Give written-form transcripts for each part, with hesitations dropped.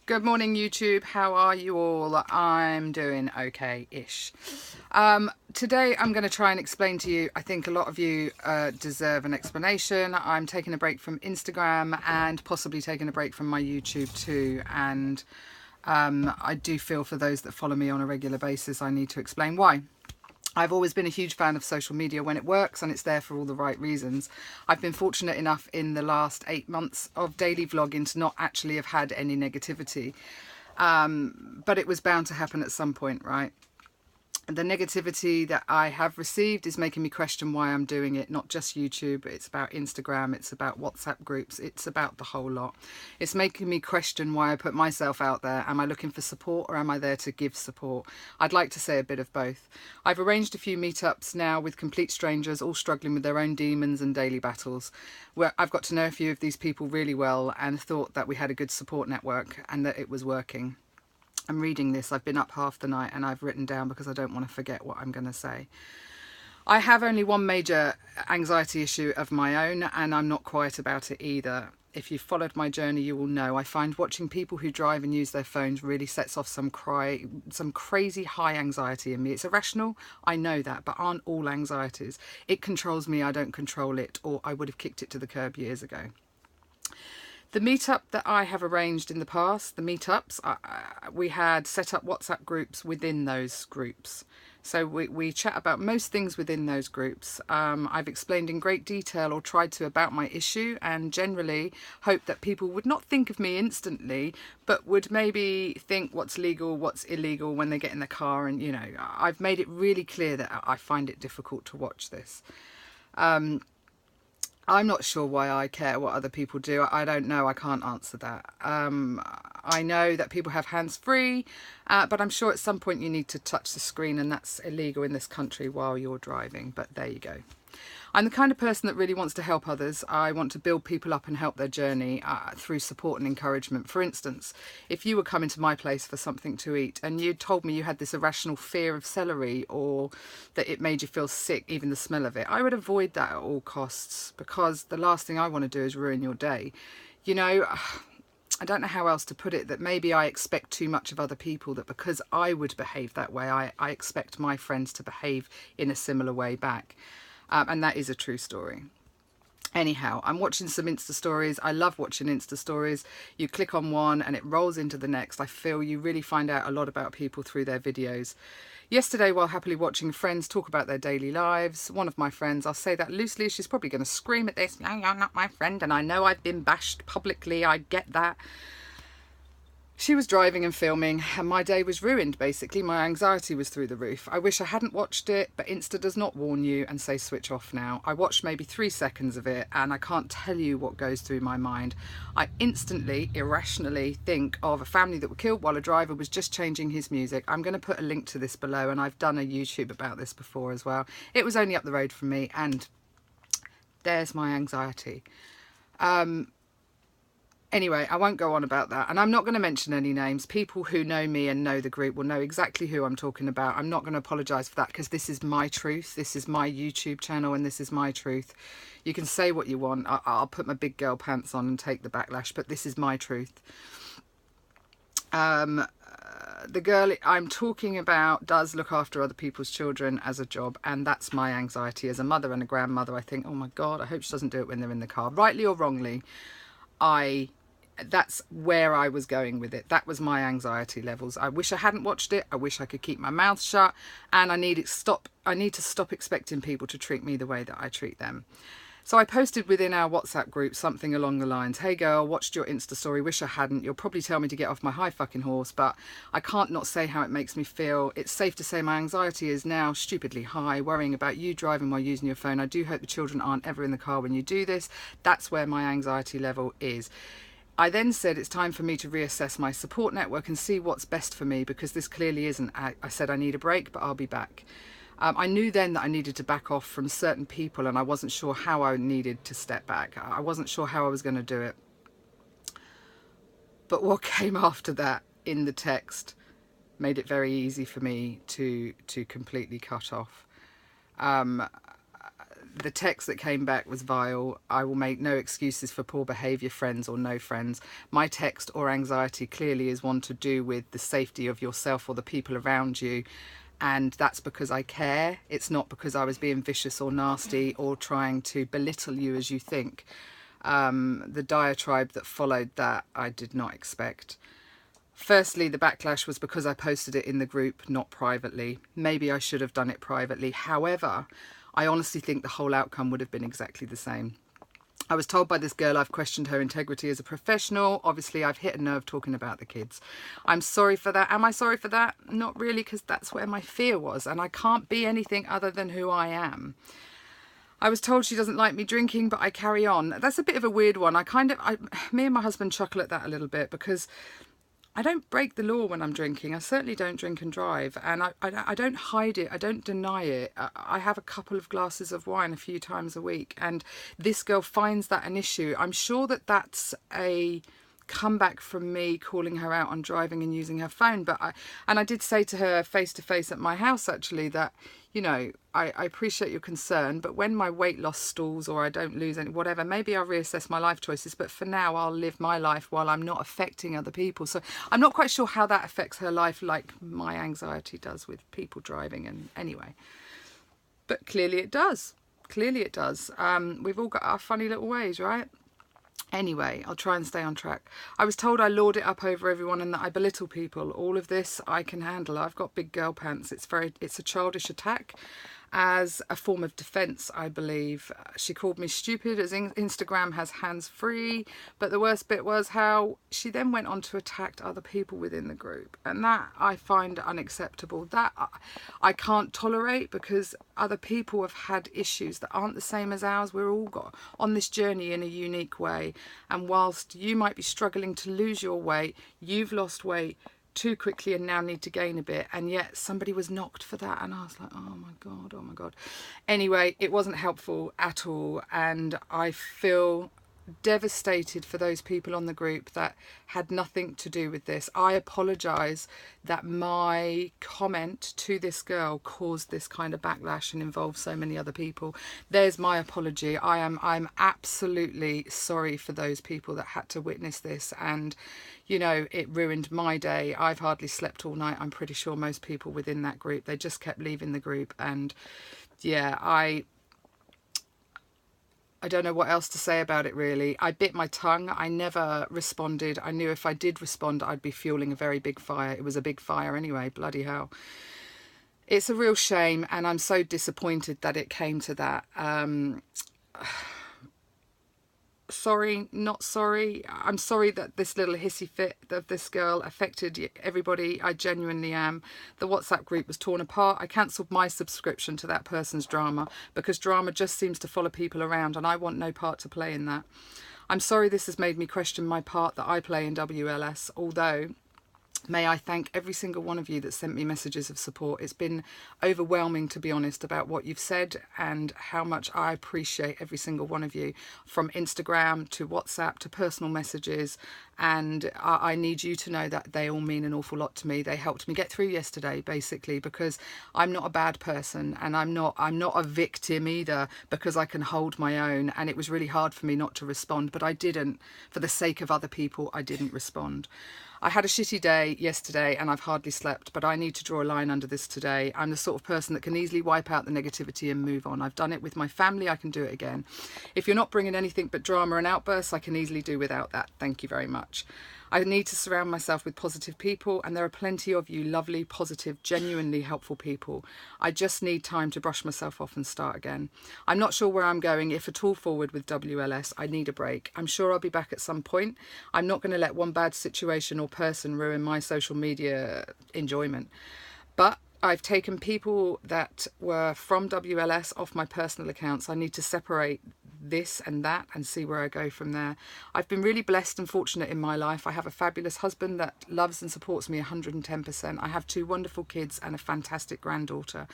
Good morning, YouTube. How are you all? I'm doing okay-ish. Today I'm going to try and explain to you, I think a lot of you deserve an explanation. I'm taking a break from Instagram and possibly taking a break from my YouTube too. And I do feel for those that follow me on a regular basis, I need to explain why. I've always been a huge fan of social media when it works and it's there for all the right reasons. I've been fortunate enough in the last 8 months of daily vlogging to not actually have had any negativity. But it was bound to happen at some point, right? The negativity that I have received is making me question why I'm doing it. Not just YouTube, it's about Instagram, it's about WhatsApp groups, it's about the whole lot. It's making me question why I put myself out there. Am I looking for support or am I there to give support? I'd like to say a bit of both. I've arranged a few meetups now with complete strangers, all struggling with their own demons and daily battles, where I've got to know a few of these people really well and thought that we had a good support network and that it was working. I'm reading this, I've been up half the night and I've written down because I don't want to forget what I'm going to say. I have only one major anxiety issue of my own and I'm not quiet about it either. If you've followed my journey, you will know I find watching people who drive and use their phones really sets off some crazy high anxiety in me. It's irrational, I know that, but aren't all anxieties. It controls me, I don't control it, or I would have kicked it to the curb years ago. The meetup that I have arranged in the past, the meetups, we had set up WhatsApp groups within those groups. So we chat about most things within those groups. I've explained in great detail or tried to about my issue and generally hope that people would not think of me instantly, but would maybe think what's legal, what's illegal when they get in the car. And, you know, I've made it really clear that I find it difficult to watch this. I'm not sure why I care what other people do. I don't know. I can't answer that. I know that people have hands-free, but I'm sure at some point you need to touch the screen and that's illegal in this country while you're driving. But there you go. I'm the kind of person that really wants to help others. I want to build people up and help their journey through support and encouragement. For instance, if you were coming to my place for something to eat and you told me you had this irrational fear of celery or that it made you feel sick, even the smell of it, I would avoid that at all costs because the last thing I want to do is ruin your day. You know, I don't know how else to put it, that maybe I expect too much of other people, that because I would behave that way, I expect my friends to behave in a similar way back. And that is a true story. Anyhow, I'm watching some Insta stories. I love watching Insta stories. You click on one and it rolls into the next. I feel you really find out a lot about people through their videos. Yesterday, while happily watching friends talk about their daily lives, one of my friends, I'll say that loosely, she's probably going to scream at this, no, you're not my friend, and I know I've been bashed publicly, I get that. She was driving and filming and my day was ruined basically. My anxiety was through the roof. I wish I hadn't watched it, but Insta does not warn you and say switch off now. I watched maybe 3 seconds of it and I can't tell you what goes through my mind. I instantly, irrationally think of a family that were killed while a driver was just changing his music. I'm going to put a link to this below and I've done a YouTube about this before as well. It was only up the road from me and there's my anxiety. Anyway, I won't go on about that. And I'm not going to mention any names. People who know me and know the group will know exactly who I'm talking about. I'm not going to apologise for that because this is my truth. This is my YouTube channel and this is my truth. You can say what you want. I'll put my big girl pants on and take the backlash, but this is my truth. The girl I'm talking about does look after other people's children as a job, and that's my anxiety as a mother and a grandmother. I think, oh my God, I hope she doesn't do it when they're in the car. Rightly or wrongly, that's where I was going with it. That was my anxiety levels. I wish I hadn't watched it. I wish I could keep my mouth shut, and I need to stop expecting people to treat me the way that I treat them. So I posted within our WhatsApp group something along the lines, hey girl, watched your Insta story, wish I hadn't. You'll probably tell me to get off my high fucking horse, but I can't not say how it makes me feel. It's safe to say my anxiety is now stupidly high, worrying about you driving while using your phone. I do hope the children aren't ever in the car when you do this. That's where my anxiety level is. I then said it's time for me to reassess my support network and see what's best for me because this clearly isn't. I said I need a break, but I'll be back. I knew then that I needed to back off from certain people and I wasn't sure how I needed to step back. I wasn't sure how I was going to do it. But what came after that in the text made it very easy for me to completely cut off. The text that came back was vile. I will make no excuses for poor behaviour, friends or no friends. My text or anxiety clearly is one to do with the safety of yourself or the people around you. And that's because I care. It's not because I was being vicious or nasty or trying to belittle you as you think. The diatribe that followed that, I did not expect. Firstly, the backlash was because I posted it in the group, not privately. Maybe I should have done it privately. However, I honestly think the whole outcome would have been exactly the same. I was told by this girl I've questioned her integrity as a professional. Obviously, I've hit a nerve talking about the kids. I'm sorry for that. Am I sorry for that? Not really, because that's where my fear was, and I can't be anything other than who I am. I was told she doesn't like me drinking, but I carry on. That's a bit of a weird one. Me and my husband chuckle at that a little bit, because I don't break the law when I'm drinking. I certainly don't drink and drive, and I don't hide it. I don't deny it. I have a couple of glasses of wine a few times a week, and this girl finds that an issue. I'm sure that that's a comeback from me calling her out on driving and using her phone, but I did say to her face to face at my house actually that, you know, I appreciate your concern, but when my weight loss stalls or I don't lose any, whatever, maybe I'll reassess my life choices, but for now I'll live my life while I'm not affecting other people. So I'm not quite sure how that affects her life like my anxiety does with people driving, and anyway, but clearly it does. Clearly it does. We've all got our funny little ways, right? Anyway, I'll try and stay on track. I was told I lord it up over everyone and that I belittle people. All of this I can handle. I've got big girl pants. It's a childish attack as a form of defence, I believe. She called me stupid as Instagram has hands-free, but the worst bit was how she then went on to attack other people within the group, and that I find unacceptable. That I can't tolerate, because other people have had issues that aren't the same as ours. We're all got on this journey in a unique way, and whilst you might be struggling to lose your weight, you've lost weight too quickly and now need to gain a bit, and yet somebody was knocked for that, and I was like, oh my god. Anyway, it wasn't helpful at all, and I feel devastated for those people on the group that had nothing to do with this. I apologise that my comment to this girl caused this kind of backlash and involved so many other people. There's my apology. I'm absolutely sorry for those people that had to witness this, and you know, it ruined my day. I've hardly slept all night. I'm pretty sure most people within that group, they just kept leaving the group, and yeah, I don't know what else to say about it, really. I bit my tongue. I never responded. I knew if I did respond, I'd be fueling a very big fire. It was a big fire anyway, bloody hell. It's a real shame, and I'm so disappointed that it came to that. Sorry, not sorry. I'm sorry that this little hissy fit of this girl affected everybody. I genuinely am. The WhatsApp group was torn apart. I cancelled my subscription to that person's drama, because drama just seems to follow people around, and I want no part to play in that. I'm sorry this has made me question my part that I play in WLS, although may I thank every single one of you that sent me messages of support. It's been overwhelming, to be honest, about what you've said and how much I appreciate every single one of you, from Instagram to WhatsApp to personal messages. And I need you to know that they all mean an awful lot to me. They helped me get through yesterday, basically, because I'm not a bad person, and I'm not a victim either, because I can hold my own. And it was really hard for me not to respond, but I didn't. For the sake of other people, I didn't respond. I had a shitty day yesterday and I've hardly slept, but I need to draw a line under this today. I'm the sort of person that can easily wipe out the negativity and move on. I've done it with my family. I can do it again. If you're not bringing anything but drama and outbursts, I can easily do without that. Thank you very much. I need to surround myself with positive people, and there are plenty of you lovely, positive, genuinely helpful people. I just need time to brush myself off and start again. I'm not sure where I'm going, if at all, forward with WLS. I need a break. I'm sure I'll be back at some point. I'm not going to let one bad situation or person ruin my social media enjoyment. But I've taken people that were from WLS off my personal accounts. I need to separate this and that and see where I go from there. I've been really blessed and fortunate in my life. I have a fabulous husband that loves and supports me 110%. I have 2 wonderful kids and a fantastic granddaughter.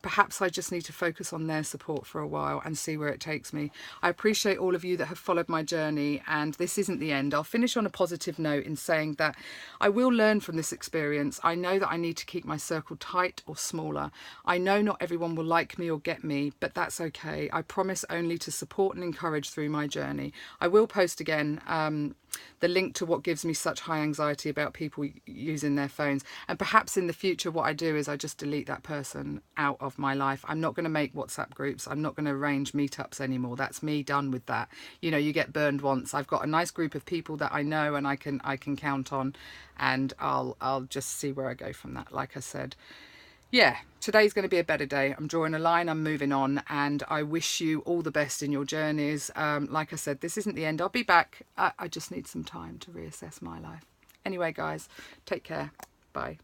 perhaps I just need to focus on their support for a while and see where it takes me. I appreciate all of you that have followed my journey, and this isn't the end. I'll finish on a positive note in saying that I will learn from this experience. I know that I need to keep my circle tight or smaller. I know not everyone will like me or get me, but that's okay. I promise only to support and encourage through my journey. I will post again the link to what gives me such high anxiety about people using their phones, and perhaps in the future what I do is I just delete that person out of my life. I'm not going to make WhatsApp groups. I'm not going to arrange meetups anymore. That's me done with that. You know, you get burned once. I've got a nice group of people that I know and I can count on, and I'll just see where I go from that. Like I said, yeah, today's going to be a better day. I'm drawing a line, I'm moving on, and I wish you all the best in your journeys. Like I said, this isn't the end. I'll be back. I just need some time to reassess my life. Anyway, guys, take care. Bye.